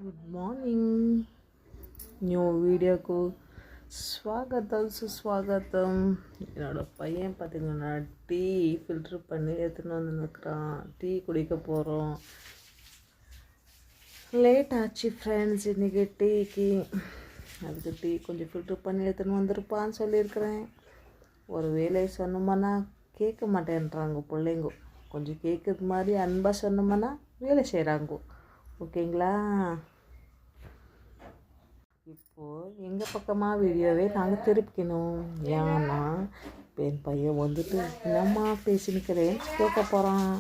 Good morning. న్யூ வீடியோக்கு ஸ்வாகத்தம் சுஸ்வாகத்தம். என்னோட பையன் பார்த்திங்கன்னா டீ ஃபில்ட்ரு பண்ணி எடுத்துன்னு வந்து நிற்கிறான். டீ குடிக்க போகிறோம். லேட் ஆச்சு ஃப்ரெண்ட்ஸ் இன்றைக்கி டீக்கு. அதுக்கு டீ கொஞ்சம் ஃபில்ட்ரு பண்ணி எடுத்துன்னு வந்திருப்பான்னு சொல்லியிருக்கிறேன். ஒரு வேலையை சொன்னோம்னா கேட்க மாட்டேன்றாங்க பிள்ளைங்க. கொஞ்சம் கேட்குறது மாதிரி அன்பாக சொன்னோம்னா வேலை செய்கிறாங்க. ஓகேங்களா? இப்போது எங்கள் பக்கமாக வீடியோவே நாங்கள் திருப்பிக்கணும். ஏன்னா என் பையன் வந்துட்டு என்னம்மா பேசினுக்கிறேன் கேட்க போகிறான்.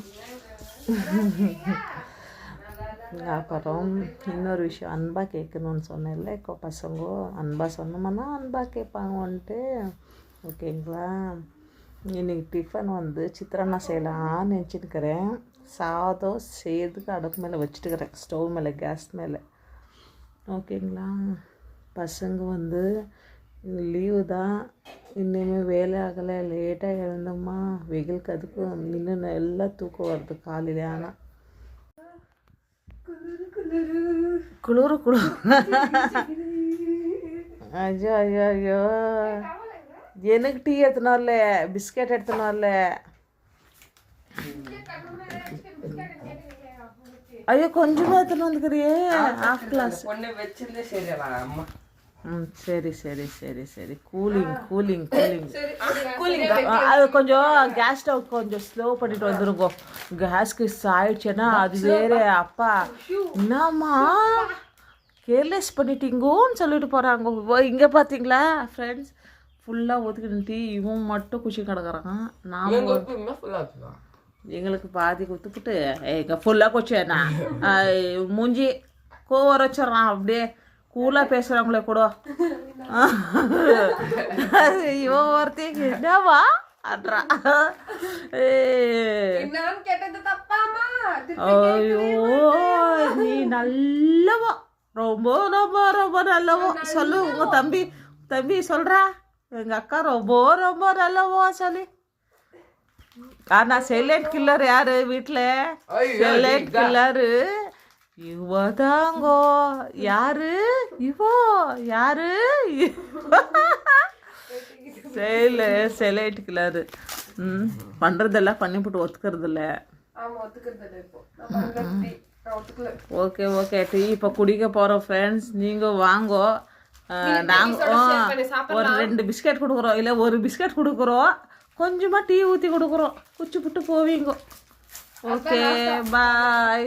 அப்புறம் இன்னொரு விஷயம், அன்பாக கேட்கணுன்னு சொன்னேன்ல, இப்போ பசங்க அன்பாக சொன்னோம்னா அன்பாக கேட்பாங்கன்ட்டு. ஓகேங்களா? இன்றைக்கி டிஃபன் வந்து சித்திரான்னா செய்யலான்னு நினச்சிட்டுக்கிறேன். சாதம் செய்யறதுக்கு அடுப்பு மேலே வச்சுட்டுக்கிறேன், ஸ்டவ் மேலே, கேஸ் மேலே. ஓகேங்களா? பசங்க வந்து லீவு தான், இன்னுமே வேலை ஆகலை, லேட்டாக எழுந்தோம்மா. வெயிலுக்கு அதுக்கும் இன்னும் நல்லா தூக்கம் வருது காலையில். ஆனால் குளிர் ஐயோ ஐயோ ஐயோ, எனக்கு டீ எடுத்துன்னு வரல, பிஸ்கட் எடுத்துன்னு வரல. ஐயோ கொஞ்சமாக எடுத்துன்னு வந்துக்கிறியே, ஹாஃப் கிளாஸ். சரி சரி சரி சரி. Cooling cooling cooling cooling. அது கொஞ்சம் கேஸ் ஸ்டவ் கொஞ்சம் ஸ்லோ பண்ணிட்டு வந்துருங்கோ. கேஸ்க்கு ஆயிடுச்சுன்னா அது வேறு. அப்பா என்னம்மா கேர்லெஸ் பண்ணிட்டீங்கோன்னு சொல்லிட்டு போகிறாங்க. இங்கே பார்த்தீங்களா ஃப்ரெண்ட்ஸ், ஃபுல்லாக ஒதுக்கிட்டு டீ இவன் மட்டும் குச்சி கிடக்குறான். நான் எங்களுக்கு பாதி கொடுத்துப்புட்டு எங்கள் ஃபுல்லாக குச்சேண்ணா மூஞ்சி கோவர வச்சிட்றான். அப்படியே கூலாக பேசுகிறாங்களே கூட. இவன் ஒருத்தி என்னவா அட்றா. ஐயோ நீ நல்லவோ, ரொம்ப ரொம்ப ரொம்ப நல்லவோ. சொல்லு உங்கள் தம்பி சொல்கிறா, எங்கள் அக்கா ரொம்ப ரொம்ப நல்லவோ சொல்லி. ஆனால் சைலண்ட் கில்லர் யாரு வீட்டில்? சைலண்ட் கில்லரு இவதாங்கோ. யாரு இவோ? யாரு? Silent killer. பண்ணுறதெல்லாம் பண்ணிவிட்டு ஒத்துக்கிறதில்ல. Okay okay. டீ இப்போ குடிக்க போகிறோம் ஃப்ரெண்ட்ஸ். நீங்கள் வாங்கோ. நாங்கள் ஒரு 2 பிஸ்கட் கொடுக்குறோம், இல்லை ஒரு பிஸ்கட் கொடுக்குறோம், கொஞ்சமாக டீ ஊற்றி கொடுக்குறோம். குச்சி புட்டு போவீங்க. Okay bye.